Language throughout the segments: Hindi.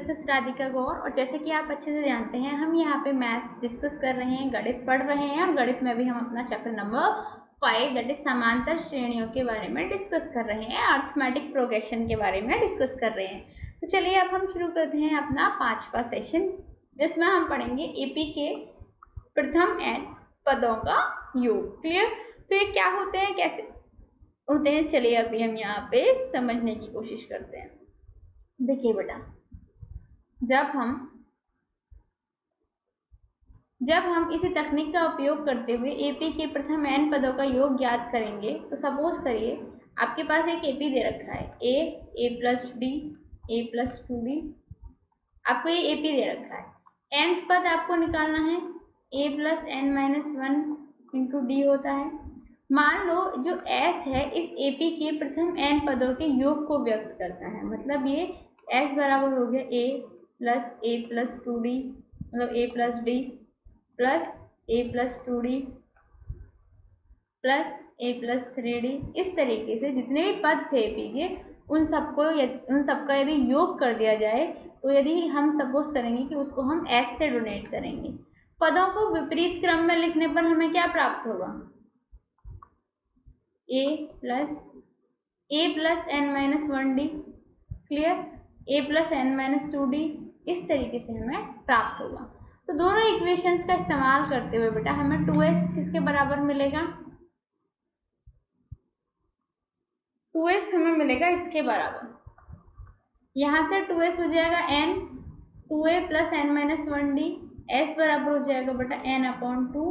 दिस इज राधिका गौर। और जैसे कि आप अच्छे से जानते हैं, हम यहाँ पे मैथ्स डिस्कस कर रहे हैं, गणित पढ़ रहे हैं, और गणित में भी हम अपना चैप्टर नंबर 5 दैट इज समांतर श्रेणियों के बारे में डिस्कस कर रहे हैं, अर्थमेटिक प्रोग्रेशन के बारे में डिस्कस कर रहे हैं। तो चलिए अब हम शुरू करते हैं अपना 5वां सेशन, जिसमें हम पढ़ेंगे एपी के प्रथम n पदों का योग। क्लियर? तो ये क्या होते हैं, कैसे होते हैं, चलिए अभी हम यहाँ पे समझने की कोशिश करते हैं। देखिए बेटा, जब हम इसी तकनीक का उपयोग करते हुए एपी के प्रथम n पदों का योग ज्ञात करेंगे, तो सपोज करिए आपके पास एक एपी दे रखा है ए प्लस डी, ए प्लस 2d। आपको ये एपी दे रखा है, nth पद आपको निकालना है, a plus n minus 1 into D होता है। मान लो जो s है इस एपी के प्रथम n पदों के योग को व्यक्त करता है, मतलब ये s बराबर हो गया a प्लस 2d, मतलब a plus D plus a plus 2d plus a plus 3d। इस तरीके से जितने भी पद थे एपी के उन सबका यदि योग कर दिया जाए, तो यदि हम सपोज करेंगे कि उसको हम s से डोनेट करेंगे, पदों को विपरीत क्रम में लिखने पर हमें क्या प्राप्त होगा, a plus n minus 1d। Clear? a plus n minus 2d इस तरीके से हमें प्राप्त होगा। तो दोनों इक्वेशंस का इस्तेमाल करते हुए बेटा हमें 2s किसके बराबर मिलेगा, 2s हमें मिलेगा इसके बराबर। यहाँ से 2s हो जाएगा n, 2a plus n minus 1d, s बराबर हो जाएगा बेटा n अपॉन 2।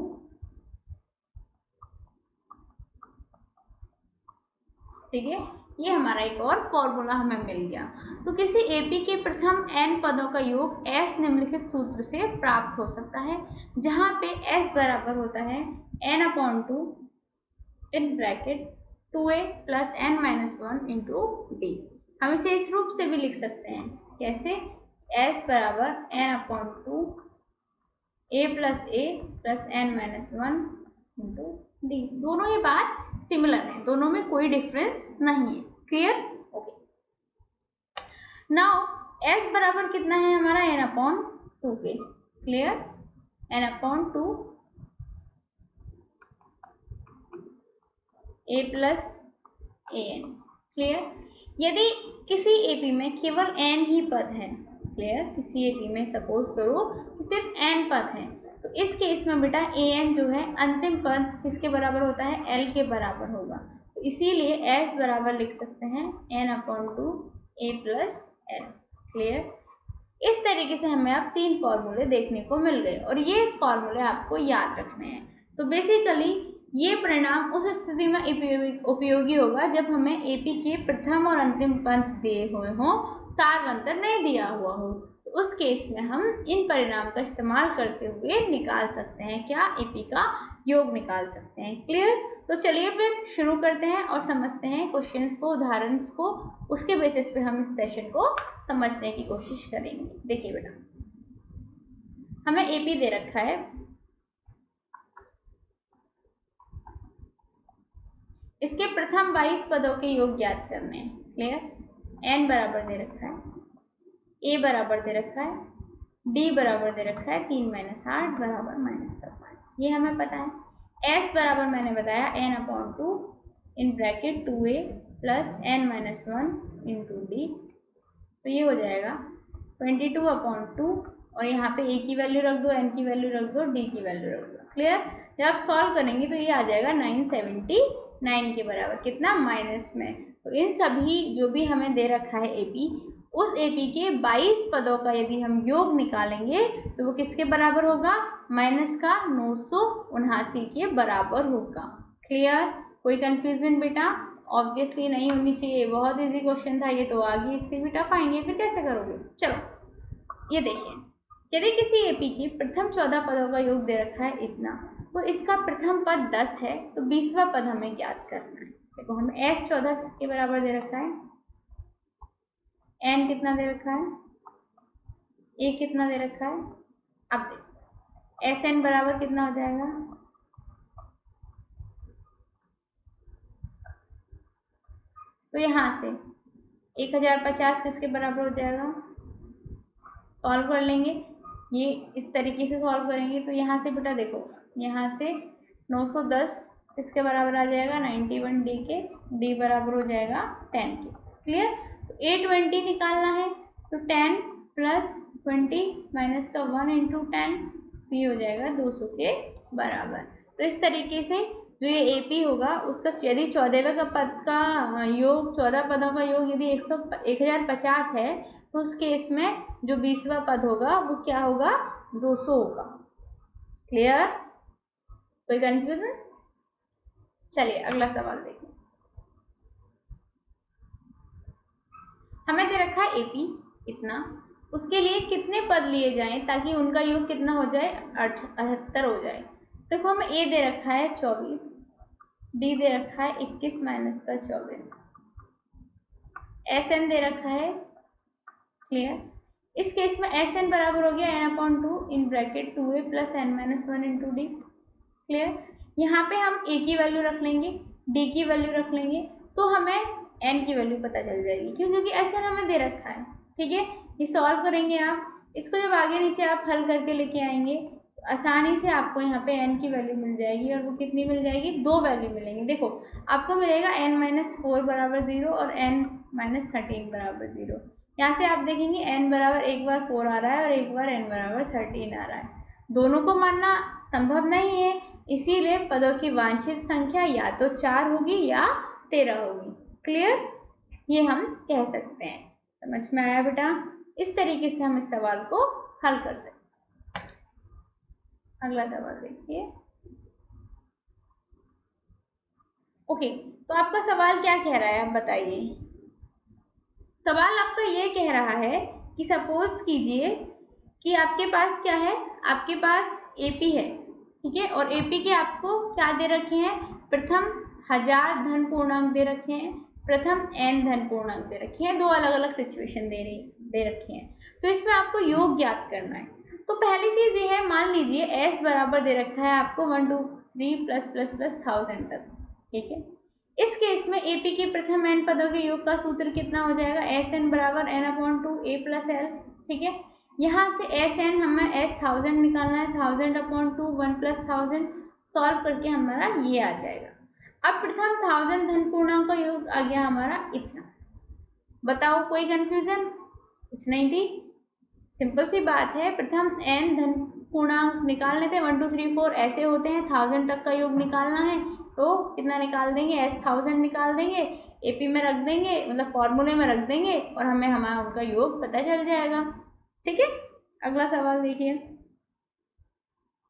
ठीक है, ये हमारा एक और फॉर्मूला हमें मिल गया। तो किसी एपी के प्रथम n पदों का योग s निम्नलिखित सूत्र से प्राप्त हो सकता है, जहाँ पे s बराबर होता है n upon 2 in bracket 2a plus n minus 1 into D. हम इसे इस रूप से भी लिख सकते हैं, कैसे, s बराबर n upon 2 a plus n minus 1 into D. दोनों ये बात सिमिलर है, दोनों में कोई डिफरेंस नहीं है। क्लियर? ओके। नाउ s बराबर कितना है हमारा, n अपॉन 2 के। Clear? n upon 2 a plus an। Clear? यदि किसी एपी में केवल n ही पद है, क्लियर, किसी एपी में सपोज करो कि सिर्फ n पद है, तो इस केस में बेटा an जो है अंतिम पद किसके बराबर होता है, l के बराबर होगा। तो इसीलिए s बराबर लिख सकते हैं n upon 2 a plus l। Clear? इस तरीके से हमें अब 3 फॉर्मूले देखने को मिल गए, और ये फॉर्मूले आपको याद रखने हैं। तो बेसिकली ये परिणाम उस स्थिति में उपयोगी होगा जब हमें एपी के प्रथम और अंतिम पद दिए हुए हों, सारवंतर नहीं दिया हुआ हो। तो उस केस में हम इन परिणाम का इस्तेमाल करते हुए निकाल सकते हैं, क्या, एपी का योग निकाल सकते हैं। क्लियर? तो चलिए फिर शुरू करते हैं और समझते हैं क्वेश्चंस को, उदाहरण को, उसके बेसिस पे हम इस सेशन को समझने की कोशिश करेंगे। देखिए बेटा, हमें एपी दे रखा है, इसके प्रथम 22 पदों के योग ज्ञात करने हैं। क्लियर? n बराबर दे रखा है, a बराबर दे रखा है, d बराबर दे रखा है 3 माइनस 8 बराबर माइनस 5, ये हमें पता है। s बराबर मैंने बताया n upon 2 in bracket 2a plus n minus 1 into D. तो ये हो जाएगा 22 अपॉन 2, और यहाँ पे a की वैल्यू रख दो, n की वैल्यू रख दो, d की वैल्यू रख दो। क्लियर? जब आप सॉल्व करेंगे तो ये आ जाएगा 979 के बराबर, कितना, माइनस में। तो इन सभी जो भी हमें दे रखा है एपी, उस एपी के 22 पदों का यदि हम योग निकालेंगे तो वो किसके बराबर होगा, माइनस का 979 के बराबर होगा। क्लियर? कोई कंफ्यूजन बेटा? ऑब्वियसली नहीं होनी चाहिए, बहुत इजी क्वेश्चन था ये, तो आगे इससे भी टफ आएंगे, फिर कैसे करोगे। चलो ये देखिए, यदि किसी एपी के प्रथम 14 पदों का योग दे रखा है इतना, तो इसका प्रथम पद 10 है, तो 20वां पद हमें ज्ञात करना है। देखो हमें s 14 किसके बराबर दे रखा है, n कितना दे रखा है, a कितना दे रखा है। अब देखो sn बराबर कितना हो जाएगा, तो यहाँ से 1050 किसके बराबर हो जाएगा, सॉल्व कर लेंगे, ये इस तरीके से सॉल्व करेंगे तो यहाँ से बेटा देखो, यहाँ से 910 इसके बराबर आ जाएगा 91 डी के, डी बराबर हो जाएगा 10 के। क्लियर। तो 820 निकालना है तो 10 प्लस 20 माइनस का 1 इंटू 10, ये हो जाएगा 200 के बराबर। तो इस तरीके से जो ये एपी होगा उसका यदि 14वें का पद का योग, 14 पदों का योग यदि 1050 है तो उस केस में जो 20वां पद होगा वो क्या होगा, 200 होगा। क्लियर। कोई कंफ्यूजन? चलिए अगला सवाल देखिए। हमें दे रखा है एपी इतना, उसके लिए कितने पद लिए जाएं ताकि उनका योग कितना हो जाए, 78 हो जाए। देखो हमें ए दे रखा है 24, डी दे रखा है 21 माइनस का 24, एस एन दे रखा है। क्लियर। इस केस में एस एन बराबर हो गया n/2 in bracket 2a plus n minus 1 into D. Clear. यहाँ पे हम ए की वैल्यू रख लेंगे, डी की वैल्यू रख लेंगे, तो हमें एन की वैल्यू पता चल जाएगी। क्यों? क्योंकि एस एन हमें दे रखा है। ठीक है, ये सॉल्व करेंगे आप, इसको जब आगे नीचे आप हल करके लेके आएंगे तो आसानी से आपको यहाँ पे एन की वैल्यू मिल जाएगी। और वो कितनी मिल जाएगी, 2 वैल्यू मिलेंगी। देखो आपको मिलेगा n-4 बराबर 0 और n-13 बराबर 0। यहाँ से आप देखेंगे n बराबर एक बार 4 आ रहा है और एक बार n बराबर 13 आ रहा है। दोनों को मानना संभव नहीं है, इसीलिए पदों की वांछित संख्या या तो 4 होगी या 13 होगी। क्लियर। ये हम कह सकते हैं। समझ में आया बेटा? इस तरीके से हम इस सवाल को हल कर सकते हैं। अगला सवाल देखिए। ओके, तो आपका सवाल क्या कह रहा है, आप बताइए। सवाल आपका ये कह रहा है कि सपोज कीजिए कि आपके पास क्या है, आपके पास एपी है। ठीक है, और एपी के आपको क्या दे रखे हैं, प्रथम 1000 धन पूर्णांक दे रखे हैं, प्रथम n धन पूर्णांक दे रखे हैं। दो अलग अलग सिचुएशन दे रखी हैं। तो इसमें आपको योग ज्ञात करना है। तो पहली चीज ये है, मान लीजिए s बराबर दे रखा है आपको 1 2 3 प्लस प्लस प्लस 1000 तक। ठीक है, इस केस में एपी के प्रथम n पदों के योग का सूत्र कितना हो जाएगा, एस एन बराबर n/2 a प्लस एल। ठीक है, यहाँ से एस एन हमें एस 1000 निकालना है, 1000/2 1 प्लस 1000 सॉल्व करके हमारा ये आ जाएगा। अब प्रथम 1000 धन पूर्णांक का योग आ गया हमारा इतना। बताओ कोई कंफ्यूजन? कुछ नहीं थी, सिंपल सी बात है। प्रथम n धन पूर्णांक निकालने थे, 1 2 3 4 ऐसे होते हैं, 1000 तक का योग निकालना है तो कितना निकाल देंगे, एस 1000 निकाल देंगे, एपी में रख देंगे, मतलब फॉर्मूले में रख देंगे और हमें हमारा उनका योग पता चल जाएगा। ठीक है, अगला सवाल देखिए।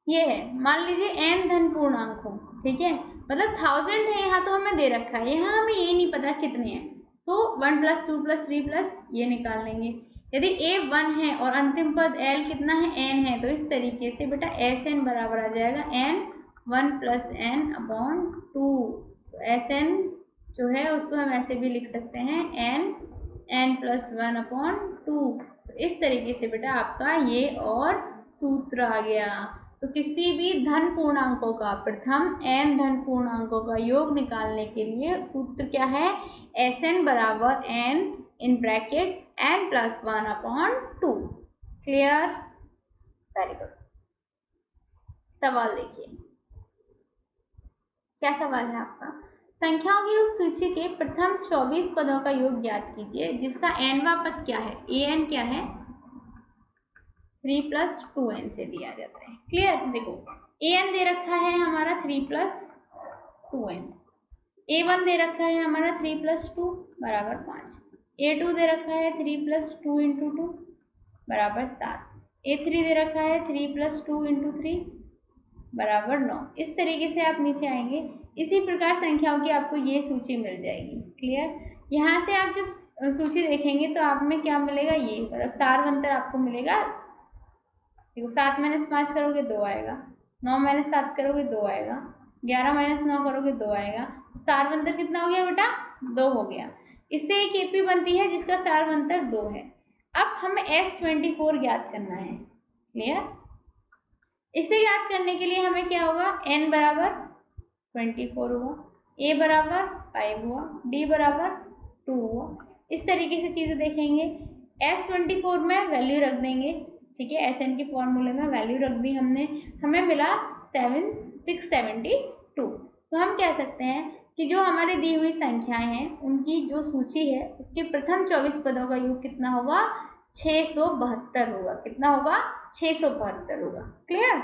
ये है, मान लीजिए n धन पूर्णांक हो। ठीक है, मतलब 1000 है यहाँ तो हमें दे रखा है, यहाँ हमें ये नहीं पता कितने हैं, तो 1 प्लस 2 प्लस 3 प्लस ये निकाल लेंगे। यदि a 1 है और अंतिम पद l कितना है, n है, तो इस तरीके से बेटा एस एन बराबर आ जाएगा n 1 प्लस n/2। तो एस एन जो है उसको हम ऐसे भी लिख सकते हैं n प्लस 1/2। इस तरीके से बेटा आपका ये और सूत्र आ गया। तो किसी भी धन पूर्णांकों का, प्रथम n धन पूर्णांकों का योग निकालने के लिए सूत्र क्या है, एस एन बराबर n in bracket n plus 1/2। Clear, very good. सवाल देखिए, क्या सवाल है आपका। संख्याओं की उस सूची के प्रथम 24 पदों का योग ज्ञात कीजिए जिसका nवां पद क्या है, an क्या है, 3 प्लस 2n से दिया जाता है। क्लियर। देखो an दे रखा है हमारा 3 प्लस 2n, a1 दे रखा है हमारा 3 प्लस 2 बराबर 5, a2 दे रखा है 3 प्लस 2 इंटू 2 बराबर 7, a3 दे रखा है 3 प्लस 2 इंटू 3 बराबर 9। इस तरीके से आप नीचे आएंगे, इसी प्रकार संख्याओं की आपको ये सूची मिल जाएगी। क्लियर। यहाँ से आप जब सूची देखेंगे तो आप में क्या मिलेगा, ये मतलब सारवंतर आपको मिलेगा। देखो 7 माइनस 5 करोगे 2 आएगा, 9 माइनस 7 करोगे 2 आएगा, 11 माइनस 9 करोगे 2 आएगा। तो सारवंतर कितना हो गया बेटा, 2 हो गया। इससे एक एपी बनती है जिसका सारवंतर 2 है। अब हमें S24 ज्ञात करना है। क्लियर। इसे याद करने के लिए हमें क्या होगा, n बराबर 24 हुआ, a बराबर 5 हुआ, d बराबर 2 हुआ। इस तरीके से चीज़ें देखेंगे। S24 में वैल्यू रख देंगे, ठीक है, SN के फॉर्मूले में वैल्यू रख दी हमने, हमें मिला 672। तो हम कह सकते हैं कि जो हमारी दी हुई संख्याएं हैं उनकी जो सूची है उसके प्रथम 24 पदों का योग कितना होगा, 672 होगा। कितना होगा, 672 होगा। क्लियर।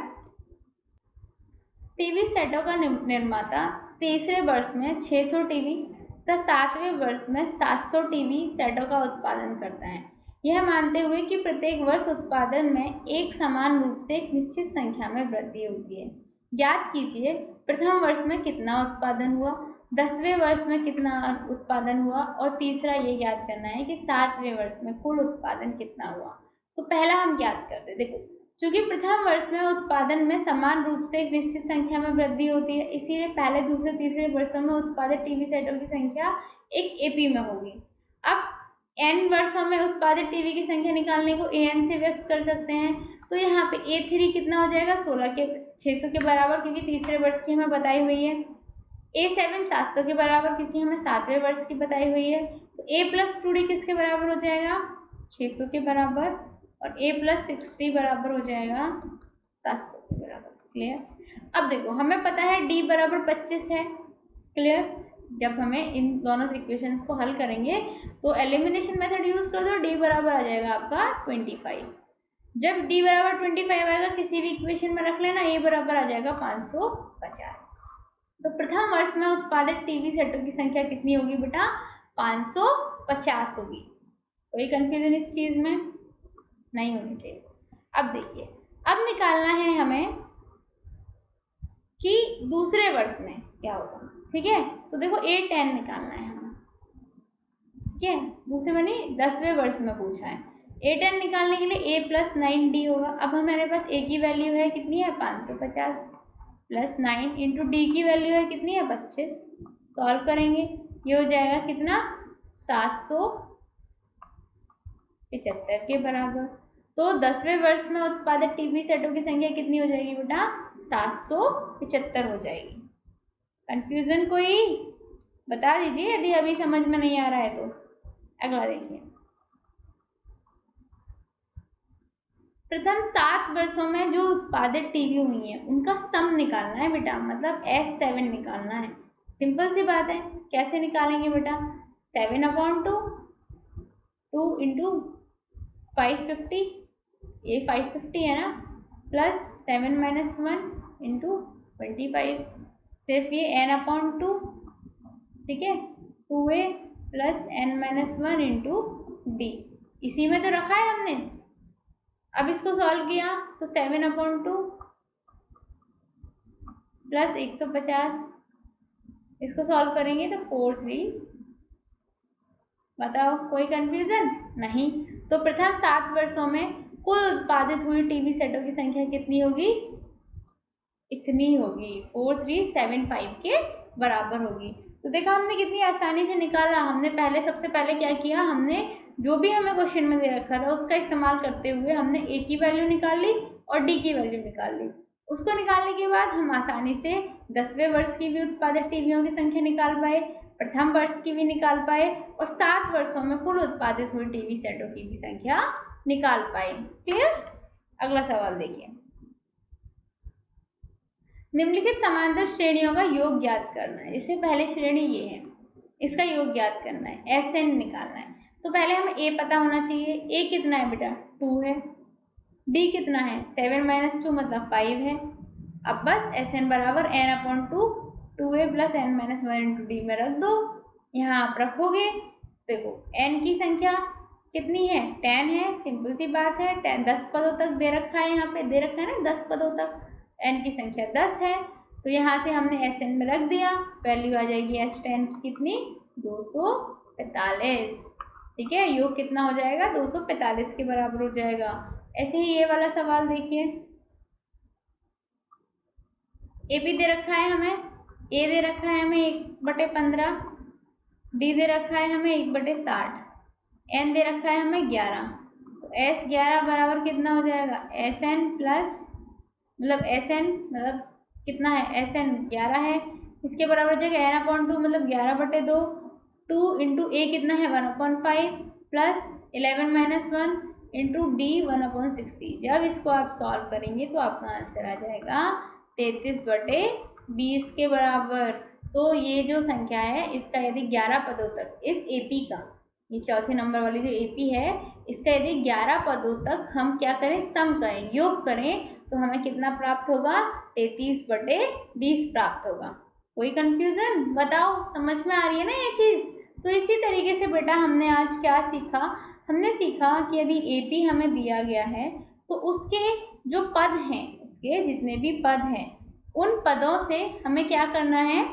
टीवी सेटों का निर्माता तीसरे वर्ष में 600 टीवी तथा 7वें वर्ष में 700 टीवी सेटों का उत्पादन करता है, यह मानते हुए कि प्रत्येक वर्ष उत्पादन में एक समान रूप से एक निश्चित संख्या में वृद्धि होती है। ज्ञात कीजिए प्रथम वर्ष में कितना उत्पादन हुआ, 10वें वर्ष में कितना उत्पादन हुआ, और तीसरा ये ज्ञात करना है कि 7वें वर्ष में कुल उत्पादन कितना हुआ। तो पहला हम ज्ञात करते हैं। देखो, चूंकि प्रथम वर्ष में उत्पादन में समान रूप से एक निश्चित संख्या में वृद्धि होती है, इसीलिए पहले, दूसरे, तीसरे वर्षों में उत्पादित टीवी सेटों की संख्या एक एपी में होगी। अब n वर्षों में उत्पादित टीवी की संख्या निकालने को an से व्यक्त कर सकते हैं। तो यहाँ पे A3 कितना हो जाएगा, 600 के बराबर, क्योंकि तीसरे वर्ष की हमें बताई हुई है। A7 700 के बराबर, क्योंकि हमें 7वें वर्ष की बताई हुई है। तो A + 2D किसके बराबर हो जाएगा, 600 के बराबर, और A + 6D बराबर हो जाएगा 700 के बराबर। क्लियर। अब देखो, हमें पता है D बराबर 25 है। क्लियर। जब हमें इन दोनों इक्वेशंस को हल करेंगे तो एलिमिनेशन मेथड यूज कर दो, D बराबर आ जाएगा आपका 25। जब D बराबर 25 आएगा किसी भी इक्वेशन में रख लेना, A बराबर आ जाएगा 550। तो प्रथम वर्ष में उत्पादित टीवी सेटों की संख्या कितनी होगी बेटा, 550 होगी। कोई कंफ्यूजन इस चीज में नहीं होनी चाहिए। अब देखिए, अब निकालना है हमें कि दूसरे वर्ष में क्या होगा। ठीक है, तो देखो A10 निकालना है हमें। ठीक है, दूसरे में नहीं, 10वें वर्ष में पूछा है। A10 निकालने के लिए A + 9D होगा। अब हमारे पास A की वैल्यू है कितनी है, 550 + 9 इंटू D की वैल्यू है कितनी है, 25। सॉल्व करेंगे, ये हो जाएगा कितना, 775 के बराबर। तो 10वें वर्ष में उत्पादित टीवी सेटों की संख्या कितनी हो जाएगी बेटा, 775 हो जाएगी। कंफ्यूजन कोई बता दीजिए यदि अभी समझ में नहीं आ रहा है तो। अगला देखिए, प्रथम 7 वर्षों में जो उत्पादित टीवी हुई है उनका सम निकालना है बेटा, मतलब S7 निकालना है। सिंपल सी बात है, कैसे निकालेंगे बेटा, 7/2, 2 इंटू 550, ये 550 है ना, प्लस 7 - 1 इंटू 25, सिर्फ ये n/2, ठीक है, 2a + n - 1 इंटू d, इसी में तो रखा है हमने। अब इसको सॉल्व किया तो 7/2 + 150, इसको सॉल्व करेंगे तो 43। बताओ, कोई कंफ्यूजन नहीं। तो प्रथम 7 वर्षों में कुल उत्पादित हुई टीवी सेटों की संख्या कितनी होगी, इतनी होगी, 4375 के बराबर होगी। तो देखा हमने कितनी आसानी से निकाला। हमने पहले, सबसे पहले क्या किया, हमने जो भी हमें क्वेश्चन में दे रखा था उसका इस्तेमाल करते हुए हमने A की वैल्यू निकाल ली और D की वैल्यू निकाल ली। उसको निकालने के बाद हम आसानी से 10वें वर्ष की भी उत्पादित टीवियों की संख्या निकाल पाए, प्रथम वर्ष की भी निकाल पाए, और 7 वर्षों में कुल उत्पादित हुई टीवी सेटों की भी संख्या निकाल पाए। क्लियर। अगला सवाल देखिए, निम्नलिखित समांतर श्रेणियों का योग ज्ञात करना है। इससे पहले श्रेणी ये है, इसका योग ज्ञात करना है, SN निकालना है। तो पहले हमें A पता होना चाहिए। A कितना है बेटा, 2 है। D कितना है, 7 - 2 मतलब 5 है। अब बस SN बराबर n/2, 2a + n - 1 into D में रख दो। यहाँ आप रखोगे, देखो n की संख्या कितनी है, 10 है। सिंपल सी बात है, 10 पदों तक दे रखा है, यहाँ पे दे रखा है ना 10 पदों तक, n की संख्या 10 है। तो यहाँ से हमने SN में रख दिया, वैल्यू आ जाएगी S10 की कितनी, 245। ठीक है, योग कितना हो जाएगा, 245 के बराबर हो जाएगा। ऐसे ही ये वाला सवाल देखिए, ए भी दे रखा है हमें, A दे रखा है हमें 1/15, D दे रखा है हमें 1/60, N दे रखा है हमें 11। तो S11 बराबर कितना हो जाएगा, SN प्लस, मतलब SN मतलब कितना है, SN 11 है, इसके बराबर हो जाएगा n/2 मतलब 11/2, 2 इंटू A कितना है 1/5 प्लस 11 माइनस 1 इंटू डी 1/60। जब इसको आप सॉल्व करेंगे तो आपका आंसर आ जाएगा 33/20 के बराबर। तो ये जो संख्या है इसका यदि 11 पदों तक इस एपी का, ये चौथे नंबर वाली जो एपी है, इसका यदि 11 पदों तक हम क्या करें, सम करें, योग करें, तो हमें कितना प्राप्त होगा, 33/20 प्राप्त होगा। कोई कंफ्यूजन? बताओ, समझ में आ रही है ना ये चीज़? तो इसी तरीके से बेटा हमने आज क्या सीखा, हमने सीखा कि यदि एपी हमें दिया गया है तो उसके जो पद हैं, उसके जितने भी पद हैं, उन पदों से हमें क्या करना है,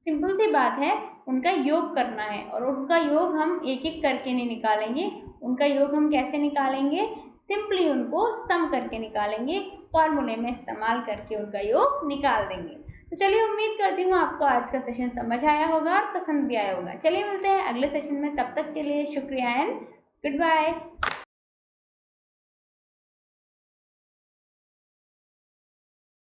सिंपल सी बात है, उनका योग करना है। और उनका योग हम एक एक करके नहीं निकालेंगे, उनका योग हम कैसे निकालेंगे, सिंपली उनको सम करके निकालेंगे, फॉर्मूले में इस्तेमाल करके उनका योग निकाल देंगे। तो चलिए, उम्मीद करती हूँ आपको आज का सेशन समझ आया होगा और पसंद भी आया होगा। चलिए मिलते हैं अगले सेशन में, तब तक के लिए शुक्रिया एंड गुड बाय।